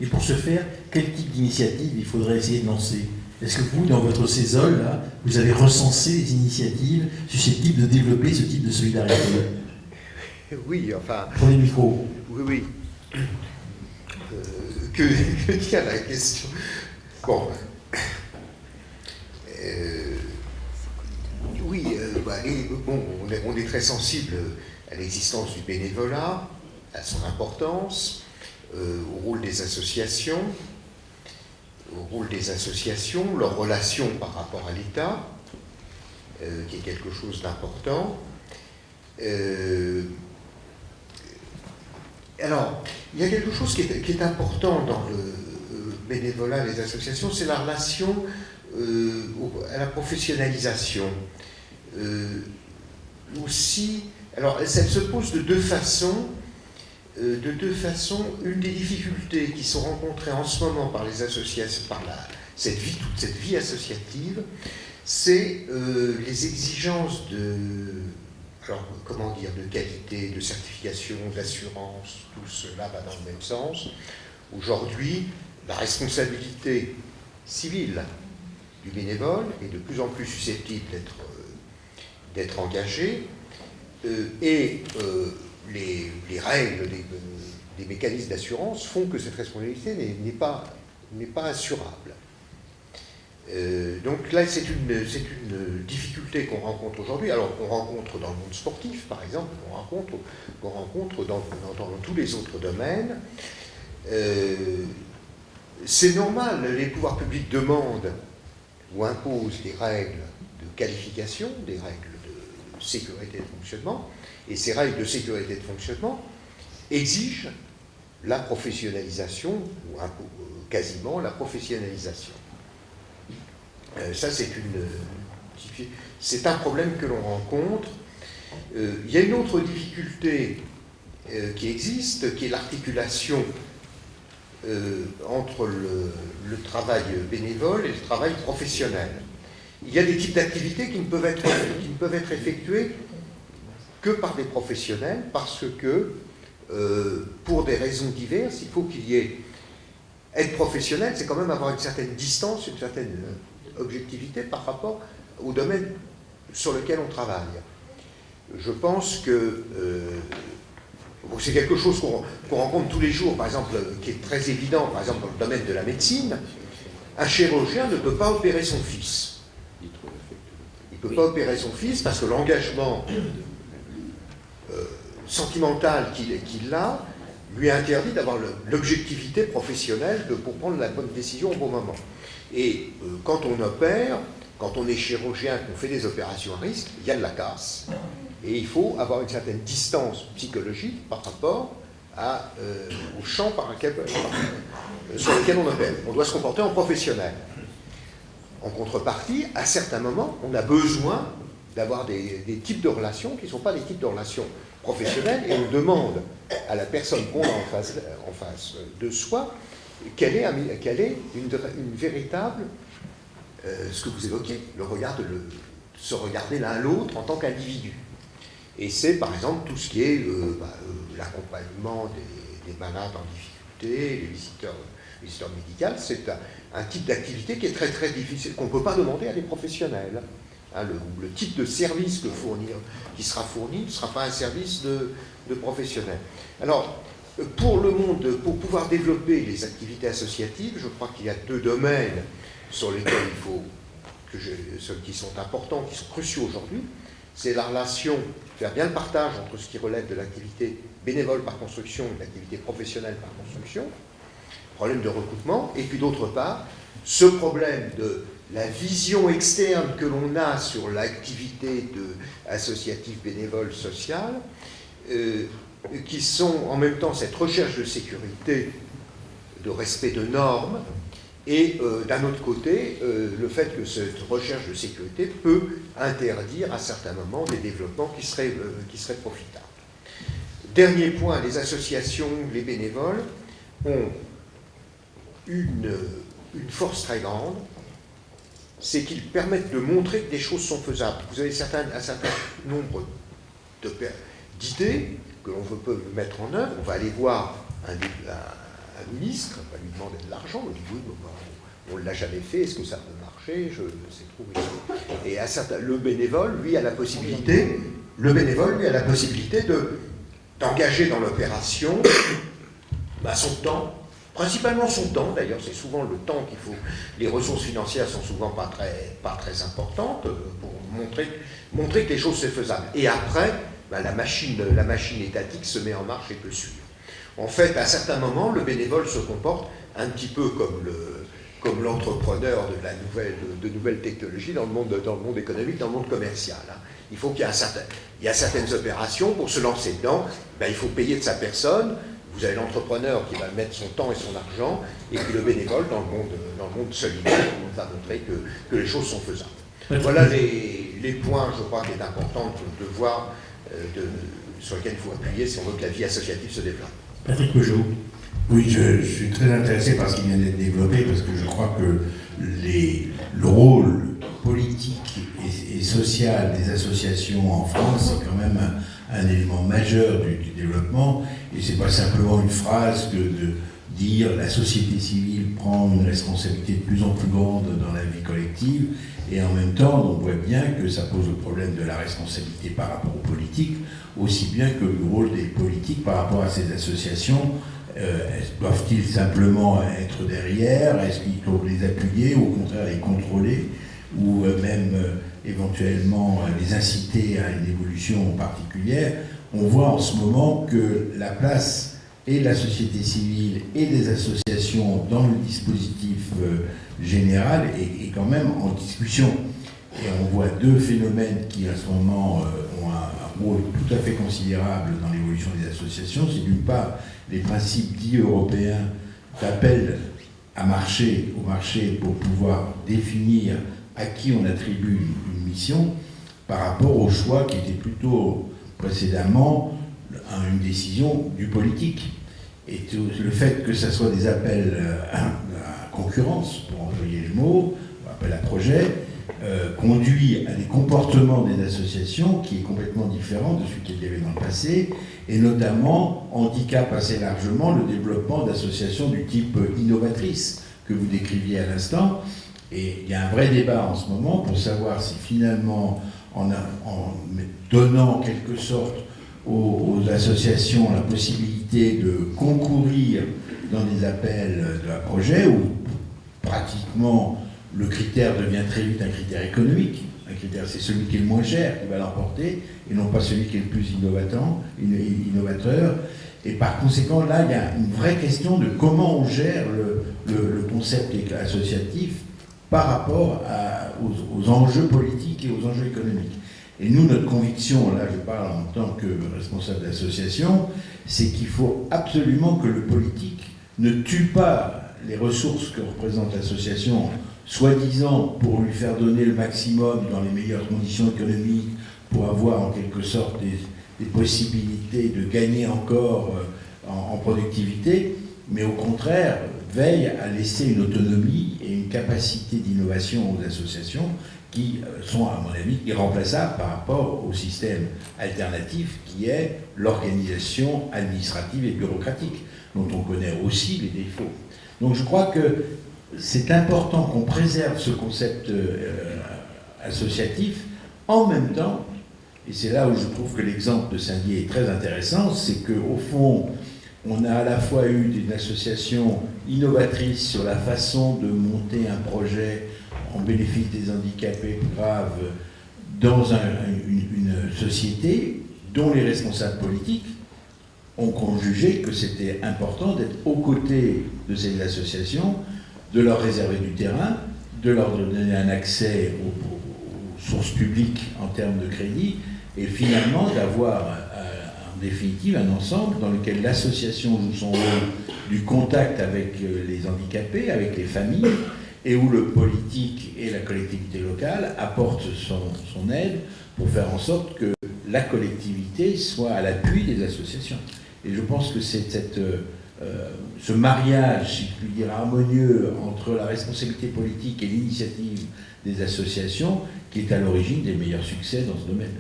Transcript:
Et pour ce faire, quel type d'initiative il faudrait essayer de lancer? Est-ce que vous, dans votre CESOL, là, vous avez recensé des initiatives susceptibles de développer ce type de solidarité? Oui, enfin... Prenez le micro. Oui, oui. Que dire la question? Bon. Oui, bon, on est très sensible à l'existence du bénévolat, à son importance, au rôle des associations, leur relation par rapport à l'État, qui est quelque chose d'important. Alors, il y a quelque chose qui est important dans le bénévolat, les associations, c'est la relation à la professionnalisation. Aussi, alors, ça se pose de deux façons. Une des difficultés qui sont rencontrées en ce moment par les associations, par toute cette vie associative, c'est les exigences de qualité, de certification, d'assurance, tout cela va dans le même sens. Aujourd'hui, la responsabilité civile du bénévole est de plus en plus susceptible d'être engagée, et les règles des mécanismes d'assurance font que cette responsabilité n'est pas assurable. Donc là, c'est une difficulté qu'on rencontre aujourd'hui. Alors, qu'on rencontre dans le monde sportif, par exemple, qu'on rencontre dans tous les autres domaines. C'est normal, les pouvoirs publics demandent ou imposent des règles de qualification, des règles de sécurité de fonctionnement, et ces règles de sécurité de fonctionnement exigent la professionnalisation, ou quasiment la professionnalisation. Ça, c'est un problème que l'on rencontre. Il y a une autre difficulté qui existe, qui est l'articulation entre le travail bénévole et le travail professionnel. Il y a des types d'activités qui ne peuvent être effectuées que par des professionnels, parce que, pour des raisons diverses, il faut qu'il y ait... Être professionnel, c'est quand même avoir une certaine distance, une certaine objectivité par rapport au domaine sur lequel on travaille. Je pense que c'est quelque chose qu'on rencontre tous les jours, par exemple, qui est très évident, par exemple dans le domaine de la médecine. Un chirurgien ne peut pas opérer son fils. Il ne peut pas opérer son fils parce que l'engagement sentimental qu'il a lui interdit d'avoir l'objectivité professionnelle pour prendre la bonne décision au bon moment. Et quand on opère, quand on est chirurgien, qu'on fait des opérations à risque, il y a de la casse. Et il faut avoir une certaine distance psychologique par rapport au champ sur lequel on opère. On doit se comporter en professionnel. En contrepartie, à certains moments, on a besoin d'avoir des types de relations qui ne sont pas des types de relations professionnelles, et on demande à la personne qu'on a en face de soi quelle est une véritable, ce que vous évoquez, le regard se regarder l'un l'autre en tant qu'individu. Et c'est par exemple tout ce qui est l'accompagnement des malades en difficulté, les visiteurs médicaux, c'est un type d'activité qui est très très difficile, qu'on ne peut pas demander à des professionnels. Hein, le type de service qui sera fourni ne sera pas un service de professionnel. Alors, pour pouvoir développer les activités associatives, je crois qu'il y a deux domaines sur lesquels qui sont importants, qui sont cruciaux aujourd'hui. C'est la relation, faire bien le partage entre ce qui relève de l'activité bénévole par construction et de l'activité professionnelle par construction, problème de recoupement, et puis d'autre part, ce problème de la vision externe que l'on a sur l'activité associative, bénévole, sociale, qui sont en même temps cette recherche de sécurité, de respect de normes, et d'un autre côté, le fait que cette recherche de sécurité peut interdire à certains moments des développements qui seraient profitables. Dernier point, les associations, les bénévoles ont une force très grande, c'est qu'ils permettent de montrer que des choses sont faisables. Vous avez un certain nombre d'idées que l'on peut mettre en œuvre. On va aller voir un ministre va lui demander de l'argent, il dit oui, on ne l'a jamais fait, est-ce que ça peut marcher, c'est trop risqué. Et le bénévole, lui, a la possibilité d'engager dans l'opération son temps, principalement son temps, d'ailleurs c'est souvent le temps qu'il faut, les ressources financières sont souvent pas très importantes pour montrer que les choses sont faisables. Et après, la machine étatique se met en marche et peut suivre. En fait, à certains moments, le bénévole se comporte un petit peu comme l'entrepreneur de nouvelles technologies dans le monde économique, dans le monde commercial. Il faut qu'il y a certaines opérations, pour se lancer dedans, il faut payer de sa personne. Vous avez l'entrepreneur qui va mettre son temps et son argent, et puis le bénévole dans le monde solidaire qui va montrer que les choses sont faisables. Voilà les points, je crois, qu'il est important de voir, sur lesquels il faut appuyer si on veut que la vie associative se développe. Patrick Peugeot. Oui, je suis très intéressé par ce qui vient d'être développé, parce que je crois que le rôle politique et social des associations en France, c'est quand même un élément majeur du développement, et c'est pas simplement une phrase que de dire la société civile prend une responsabilité de plus en plus grande dans la vie collective, et en même temps on voit bien que ça pose le problème de la responsabilité par rapport aux politiques, aussi bien que le rôle des politiques par rapport à ces associations. Doivent-ils simplement être derrière? Est-ce qu'ils doivent les appuyer, ou au contraire les contrôler, ou même éventuellement les inciter à une évolution particulière? On voit en ce moment que la place et de la société civile et des associations dans le dispositif général est quand même en discussion. Et on voit deux phénomènes qui, à ce moment, ont un rôle tout à fait considérable dans l'évolution des associations. C'est d'une part les principes dits européens d'appel au marché pour pouvoir définir à qui on attribue une mission, par rapport au choix qui était plutôt précédemment une décision du politique. Et le fait que ce soit des appels à concurrence, pour employer le mot, appel à projet, conduit à des comportements des associations qui est complètement différent de ce qu'il y avait dans le passé, et notamment handicape assez largement le développement d'associations du type innovatrice que vous décriviez à l'instant. Et il y a un vrai débat en ce moment pour savoir si finalement, en donnant en quelque sorte aux associations la possibilité de concourir dans des appels de projet, où pratiquement le critère devient très vite un critère économique. Un critère, c'est celui qui est le moins cher qui va l'emporter, et non pas celui qui est le plus innovateur. Et par conséquent, là, il y a une vraie question de comment on gère le concept associatif par rapport aux enjeux politiques et aux enjeux économiques. Et nous, notre conviction, là je parle en tant que responsable d'association, c'est qu'il faut absolument que le politique ne tue pas les ressources que représente l'association, soi-disant pour lui faire donner le maximum dans les meilleures conditions économiques, pour avoir en quelque sorte des possibilités de gagner encore en productivité, mais au contraire veille à laisser une autonomie et une capacité d'innovation aux associations qui sont, à mon avis, irremplaçables par rapport au système alternatif qui est l'organisation administrative et bureaucratique, dont on connaît aussi les défauts. Donc je crois que c'est important qu'on préserve ce concept associatif en même temps, et c'est là où je trouve que l'exemple de Saint-Dié est très intéressant, c'est qu'au fond, on a à la fois eu une association innovatrice sur la façon de monter un projet en bénéfice des handicapés graves dans une société dont les responsables politiques ont jugé que c'était important d'être aux côtés de ces associations, de leur réserver du terrain, de leur donner un accès aux sources publiques en termes de crédit, et finalement d'avoir en définitive un ensemble dans lequel l'association joue son rôle du contact avec les handicapés, avec les familles, et où le politique et la collectivité locale apportent son aide pour faire en sorte que la collectivité soit à l'appui des associations. Et je pense que c'est ce mariage, si je puis dire, harmonieux entre la responsabilité politique et l'initiative des associations qui est à l'origine des meilleurs succès dans ce domaine.